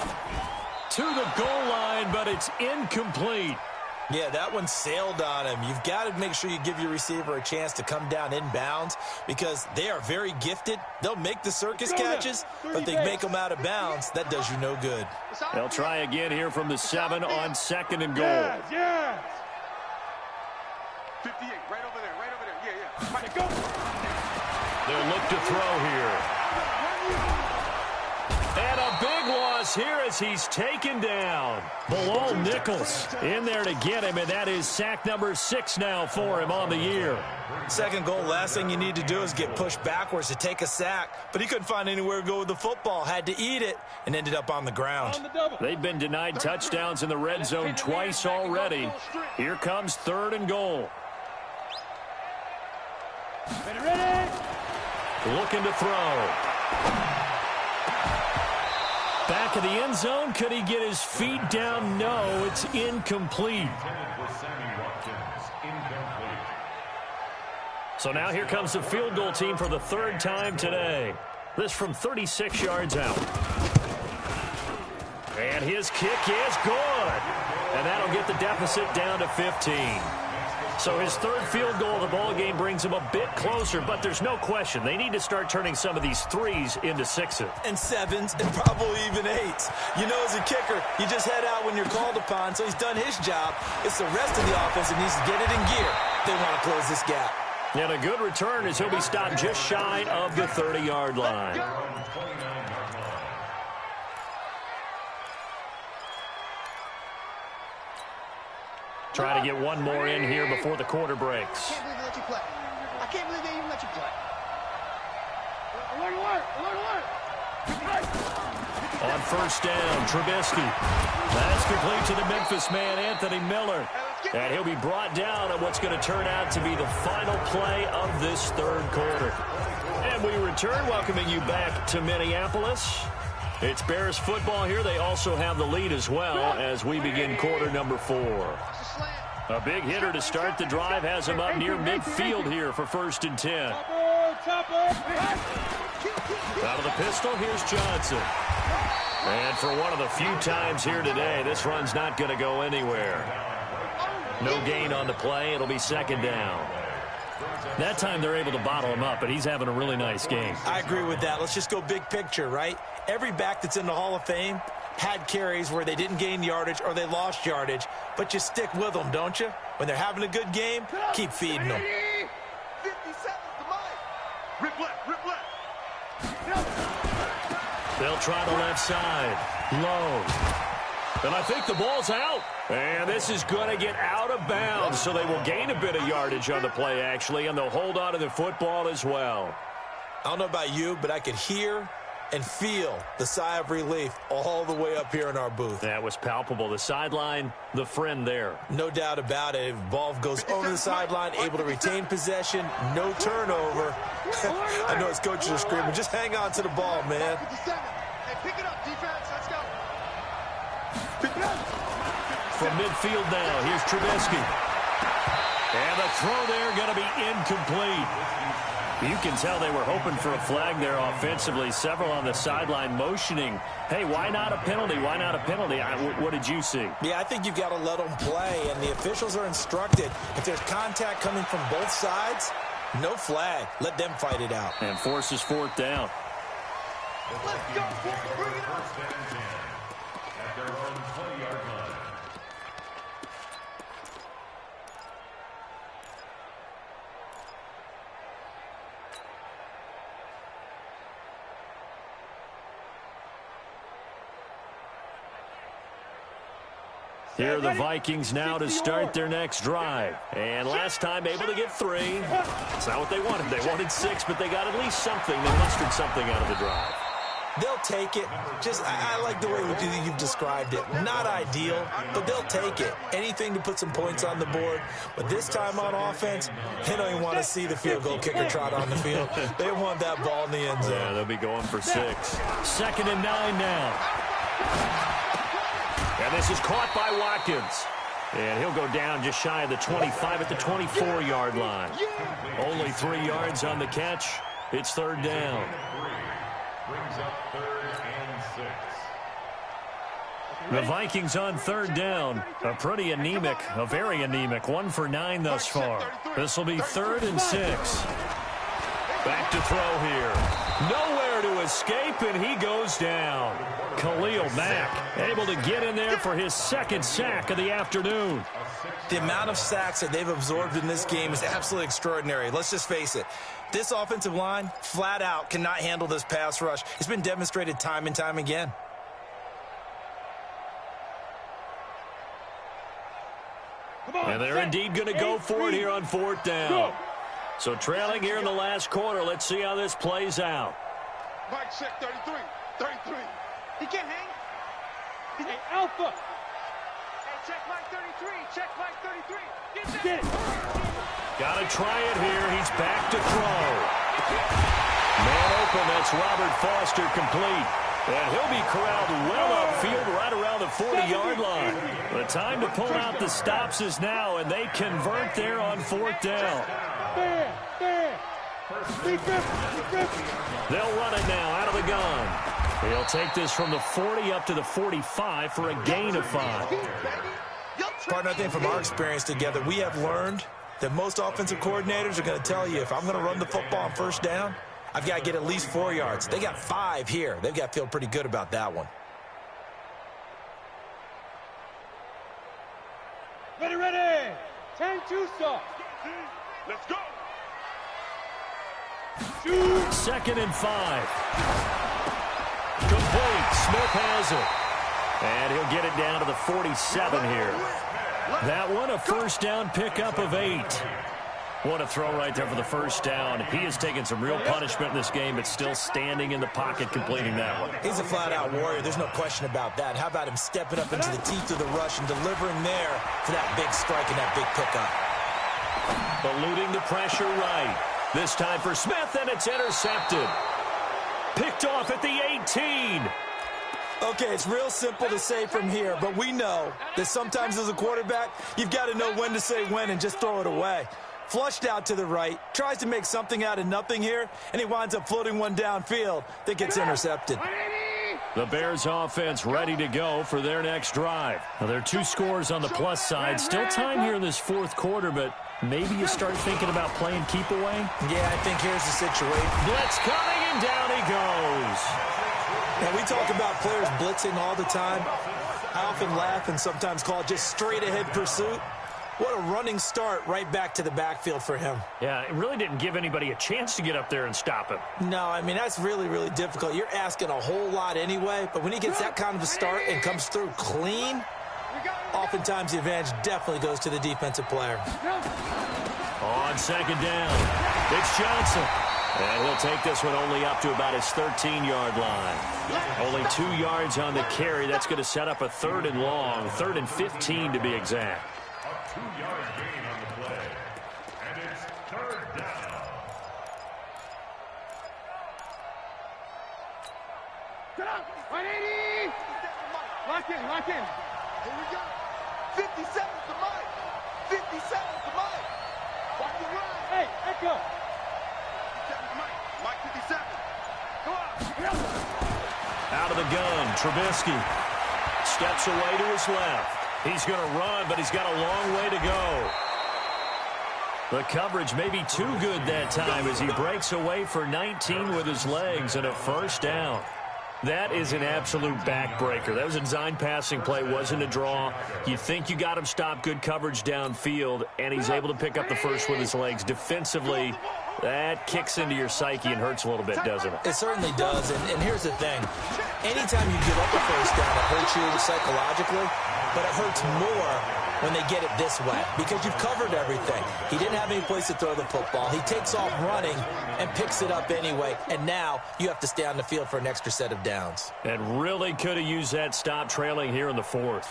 To the goal line, but it's incomplete. Yeah, that one sailed on him. You've got to make sure you give your receiver a chance to come down inbounds because they are very gifted. They'll make the circus catches, but they make them out of bounds. That does you no good. They'll try again here from the 7 on 2nd and goal. Yes. 58, right over there. Yeah. Mike, go. They'll look to throw here. And a big loss here as he's taken down. Bilal Nichols in there to get him, and that is sack number 6 now for him on the year. 2nd goal, last thing you need to do is get pushed backwards to take a sack. But he couldn't find anywhere to go with the football, had to eat it, and ended up on the ground. They've been denied touchdowns in the red zone twice already. Here comes 3rd and goal. Ready. Looking to throw. Back of the end zone. Could he get his feet down? No, it's incomplete. So now here comes the field goal team for the 3rd time today. This from 36 yards out. And his kick is good. And that'll get the deficit down to 15. So his 3rd field goal of the ball game brings him a bit closer, but there's no question they need to start turning some of these 3s into 6s. And 7s and probably even 8s. You know, as a kicker, you just head out when you're called upon, so he's done his job. It's the rest of the offense that needs to get it in gear. They want to close this gap. And a good return as he'll be stopped just shy of the 30-yard line. Try to get one more in here before the quarter breaks. I can't believe they even let you play. Alert. On 1st down, Trubisky. That's complete to the Memphis man, Anthony Miller. And he'll be brought down on what's going to turn out to be the final play of this 3rd quarter. And we return, welcoming you back to Minneapolis. It's Bears football here. They also have the lead as well as we begin quarter number 4. A big hitter to start the drive has him up near midfield here for 1st and 10. Out of the pistol, here's Johnson. And for one of the few times here today, this run's not going to go anywhere. No gain on the play. It'll be 2nd down. That time they're able to bottle him up, but he's having a really nice game. I agree with that. Let's just go big picture, right? Every back that's in the Hall of Fame had carries where they didn't gain yardage or they lost yardage, but you stick with them, don't you? When they're having a good game, keep feeding them. 50 seconds to Mike. Rip left. They'll try the left side. Low. And I think the ball's out. And this is going to get out of bounds, so they will gain a bit of yardage on the play, actually, and they'll hold on to the football as well. I don't know about you, but I could hear and feel the sigh of relief all the way up here in our booth. That was palpable. The sideline, the friend there. No doubt about it. If the ball goes over the sideline, able to retain possession, no turnover. I know his coaches are screaming, just hang on to the ball, man. Hey, pick it up, defense. Let's go. From midfield now, here's Trubisky. And the throw there going to be incomplete. You can tell they were hoping for a flag there offensively. Several on the sideline motioning, hey, why not a penalty? Why not a penalty? What did you see? Yeah, I think you've got to let them play, and the officials are instructed. If there's contact coming from both sides, no flag. Let them fight it out. And forces fourth down. Let's go. Bring it on. First and 10 at their own 20-yard line. Here are the Vikings now to start their next drive. And last time able to get 3. That's not what they wanted. They wanted 6, but they got at least something. They mustered something out of the drive. They'll take it. I like the way you've described it. Not ideal, but they'll take it. Anything to put some points on the board. But this time on offense, they don't even want to see the field goal kicker trot on the field. They want that ball in the end zone. Yeah, they'll be going for 6. 2nd and 9 now. And this is caught by Watkins. And he'll go down just shy of the 25 at the 24-yard line. Only 3 yards on the catch. It's 3rd down. Brings up 3rd and 6. The Vikings on 3rd down. A pretty anemic, a very anemic. 1 for 9 thus far. This will be 3rd and 6. Back to throw here. Nowhere to escape, and he goes down. Khalil Mack able to get in there for his 2nd sack of the afternoon. The amount of sacks that they've absorbed in this game is absolutely extraordinary. Let's just face it. This offensive line, flat out, cannot handle this pass rush. It's been demonstrated time and time again. And they're indeed going to go for it here on 4th down. So trailing here in the last quarter. Let's see how this plays out. Mike check 33. 33. He can't hang. Hey, Alpha. Hey, check Mike 33. Check Mike 33. Get it. Got to try it here. He's back to throw. Man open. That's Robert Foster complete. And he'll be corralled well upfield right around the 40-yard line. The time to pull out the stops is now, and they convert there on 4th down. They'll run it now out of the gun. He'll take this from the 40 up to the 45 for a gain of 5. Partner, I think from our experience together, we have learned that most offensive coordinators are going to tell you, if I'm going to run the football on 1st down, I've got to get at least 4 yards. They got 5 here. They've got to feel pretty good about that one. Ready. 10-2 stop. Let's go. 2nd and 5. Complete. Smith has it. And he'll get it down to the 47 here. That one, a 1st down pickup of 8. What a throw right there for the 1st down. He has taken some real punishment in this game, but still standing in the pocket completing that one. He's a flat-out warrior. There's no question about that. How about him stepping up into the teeth of the rush and delivering there for that big strike and that big pickup? Eluding the pressure right. This time for Smith, and it's intercepted. Picked off at the 18. Okay, it's real simple to say from here, but we know that sometimes as a quarterback, you've got to know when to say when and just throw it away. Flushed out to the right, tries to make something out of nothing here, and he winds up floating one downfield that gets intercepted. The Bears offense ready to go for their next drive. Now, there are 2 scores on the plus side. Still time here in this 4th quarter, but maybe you start thinking about playing keep away? Yeah, I think here's the situation. Blitz coming, and down he goes. Now, we talk about players blitzing all the time. I often laugh and sometimes call it just straight-ahead pursuit. What a running start right back to the backfield for him. Yeah, it really didn't give anybody a chance to get up there and stop him. No, I mean, that's really, really difficult. You're asking a whole lot anyway, but when he gets that kind of a start and comes through clean, oftentimes the advantage definitely goes to the defensive player. On second down, it's Johnson. And he'll take this one only up to about his 13-yard line. Only 2 yards on the carry. That's going to set up a 3rd and long, 3rd and 15 to be exact. A 2-yard gain on the play. And it's 3rd down. Get up! 180! Lock in, lock in. Here we go. 57's the mic. 57's the mic. Watch the run. Hey, echo. 57's Mike. Mike 57. Go on. Out of the gun, Trubisky steps away to his left. He's going to run, but he's got a long way to go. The coverage may be too good that time as he breaks away for 19 with his legs and a 1st down. That is an absolute backbreaker. That was a design passing play, wasn't a draw. You think you got him stopped, good coverage downfield, and he's able to pick up the first with his legs. Defensively, that kicks into your psyche and hurts a little bit, doesn't it? It certainly does, and here's the thing. Anytime you give up a 1st down, it hurts you psychologically, but it hurts more when they get it this way because you've covered everything. He didn't have any place to throw the football. He takes off running and picks it up anyway, and now you have to stay on the field for an extra set of downs. And really could have used that stop trailing here in the 4th.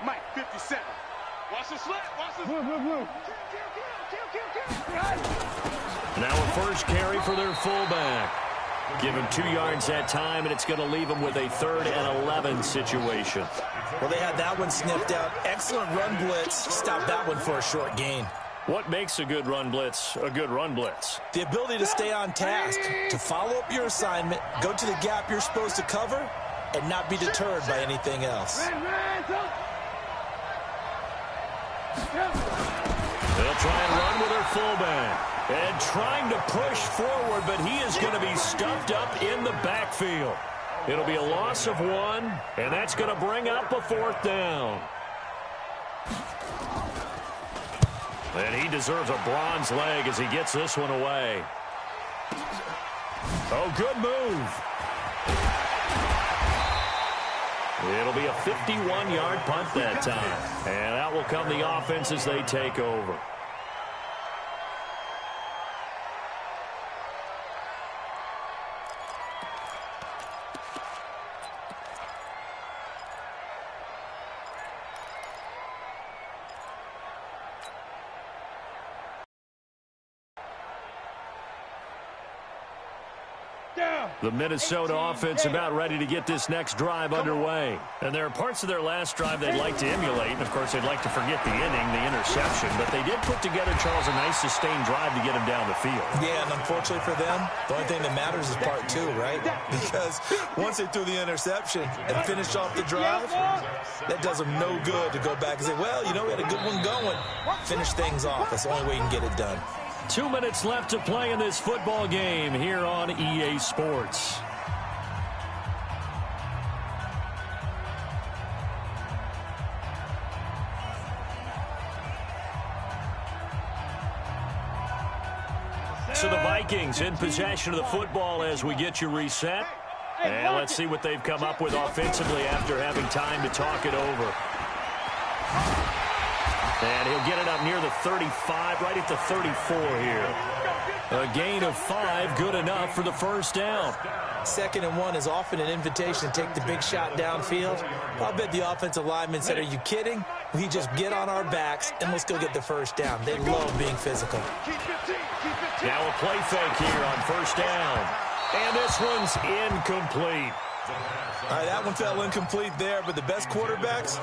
Mike, 57. Watch the slant. Watch the Blue. Now a 1st carry for their fullback. Give him 2 yards that time, and it's going to leave him with a 3rd and 11 situation. Well, they had that one sniffed out. Excellent run blitz. Stop that one for a short gain. What makes a good run blitz a good run blitz? The ability to stay on task, to follow up your assignment, go to the gap you're supposed to cover, and not be deterred by anything else. They'll try and run with their fullback. And trying to push forward, but he is going to be stuffed up in the backfield. It'll be a loss of 1, and that's going to bring up a 4th down. And he deserves a bronze leg as he gets this one away. Oh, good move. It'll be a 51-yard punt that time. And out will come the offense as they take over. The Minnesota offense about ready to get this next drive underway. And there are parts of their last drive they'd like to emulate. And, of course, they'd like to forget the inning, the interception. But they did put together, Charles, a nice sustained drive to get him down the field. Yeah, and unfortunately for them, the only thing that matters is part 2, right? Because once they threw the interception and finished off the drive, that does them no good to go back and say, well, you know, we had a good one going. Finish things off. That's the only way you can get it done. 2 minutes left to play in this football game here on EA Sports. So the Vikings in possession of the football as we get you reset. And let's see what they've come up with offensively after having time to talk it over. And he'll get it up near the 35, right at the 34 here. A gain of 5, good enough for the 1st down. 2nd and 1 is often an invitation to take the big shot downfield. I'll bet the offensive lineman said, are you kidding? We just get on our backs and let's go get the 1st down. They love being physical. Now a play fake here on 1st down. And this one's incomplete. All right, that one fell incomplete there, but the best quarterbacks,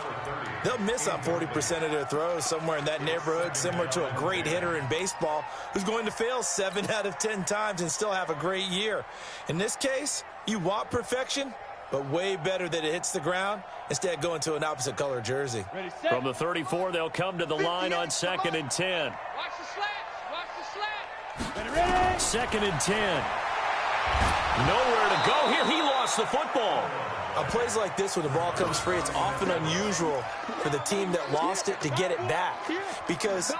they'll miss on 40% of their throws somewhere in that neighborhood, similar to a great hitter in baseball who's going to fail 7 out of 10 times and still have a great year. In this case, you want perfection, but way better that it hits the ground instead of going to an opposite color jersey. From the 34, they'll come to the line on 2nd and 10. Watch the slats. Watch the slat. Ready? 2nd and 10. Nowhere to go here. He lost the football. On plays like this, when the ball comes free, it's often unusual for the team that lost it to get it back. Because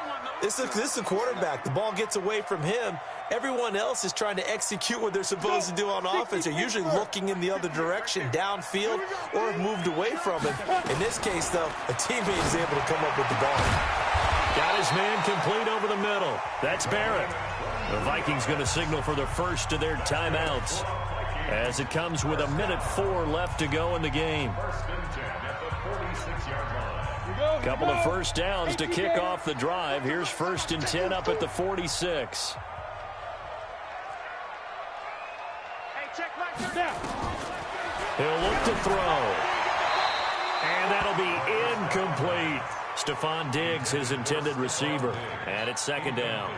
this is a quarterback. The ball gets away from him. Everyone else is trying to execute what they're supposed to do on offense. They're usually looking in the other direction, downfield, or have moved away from it. In this case, though, a teammate is able to come up with the ball. Got his man complete over the middle. That's Barrett. The Vikings going to signal for the first of their timeouts, as it comes with 1:04 left to go in the game. A couple of first downs to kick off the drive. Here's 1st and 10 up at the 46. He'll look to throw. And that'll be incomplete. Stephon Diggs, his intended receiver. And it's 2nd down.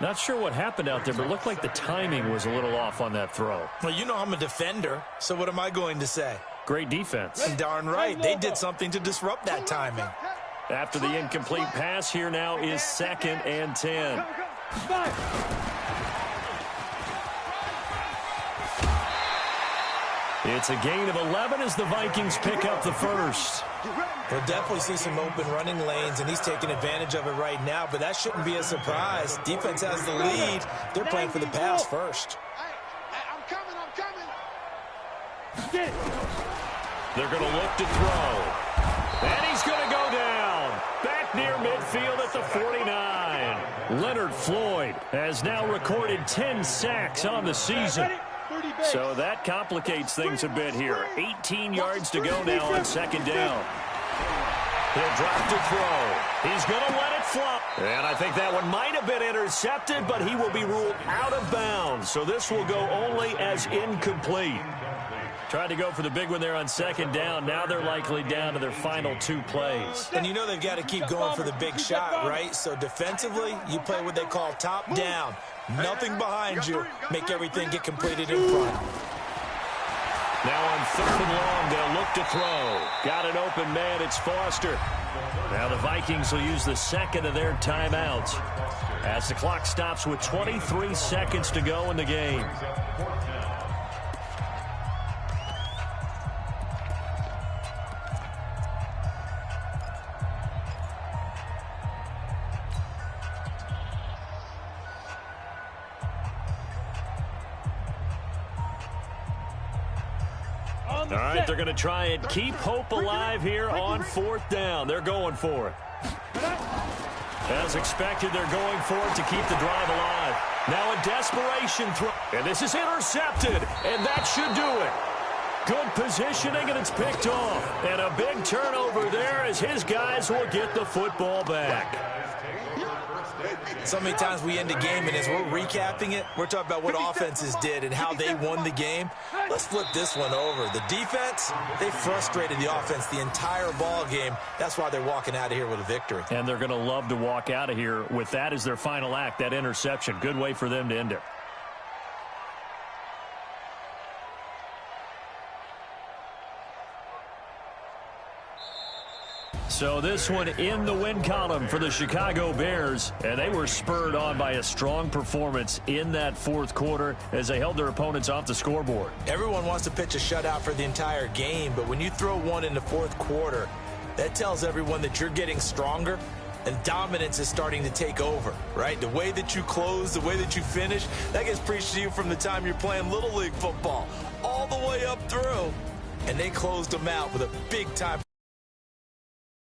Not sure what happened out there, but it looked like the timing was a little off on that throw. Well, you know I'm a defender, so what am I going to say? Great defense. And darn right, they did something to disrupt that timing. After the incomplete pass, here now is 2nd and 10. It's a gain of 11 as the Vikings pick up the first. We'll definitely see some open running lanes, and he's taking advantage of it right now, but that shouldn't be a surprise. Defense has the lead. They're playing for the pass first. I'm coming. They're going to look to throw. And he's going to go down. Back near midfield at the 49. Leonard Floyd has now recorded 10 sacks on the season. So that complicates things a bit here. 18 yards to go now on 2nd down. He'll drop to throw. He's going to let it fly. And I think that one might have been intercepted, but he will be ruled out of bounds. So this will go only as incomplete. Tried to go for the big one there on 2nd down. Now they're likely down to their final 2 plays. And you know they've got to keep going for the big shot, right? So defensively, you play what they call top down. Nothing behind you. Make everything get completed in front. Now on 3rd and long, they'll look to throw. Got an open man. It's Foster. Now the Vikings will use the 2nd of their timeouts as the clock stops with 23 seconds to go in the game. All right, they're going to try and keep hope alive here on 4th down. They're going for it. As expected, they're going for it to keep the drive alive. Now a desperation throw. And this is intercepted, and that should do it. Good positioning, and it's picked off. And a big turnover there as his guys will get the football back. So many times we end a game, and as we're recapping it, we're talking about what offenses did and how they won the game. Let's flip this one over. The defense, they frustrated the offense the entire ball game. That's why they're walking out of here with a victory. And they're going to love to walk out of here with that as their final act, that interception. Good way for them to end it. So this one in the win column for the Chicago Bears, and they were spurred on by a strong performance in that 4th quarter as they held their opponents off the scoreboard. Everyone wants to pitch a shutout for the entire game, but when you throw one in the 4th quarter, that tells everyone that you're getting stronger and dominance is starting to take over, right? The way that you close, the way that you finish, that gets preached to you from the time you're playing Little League football all the way up through. And they closed them out with a big-time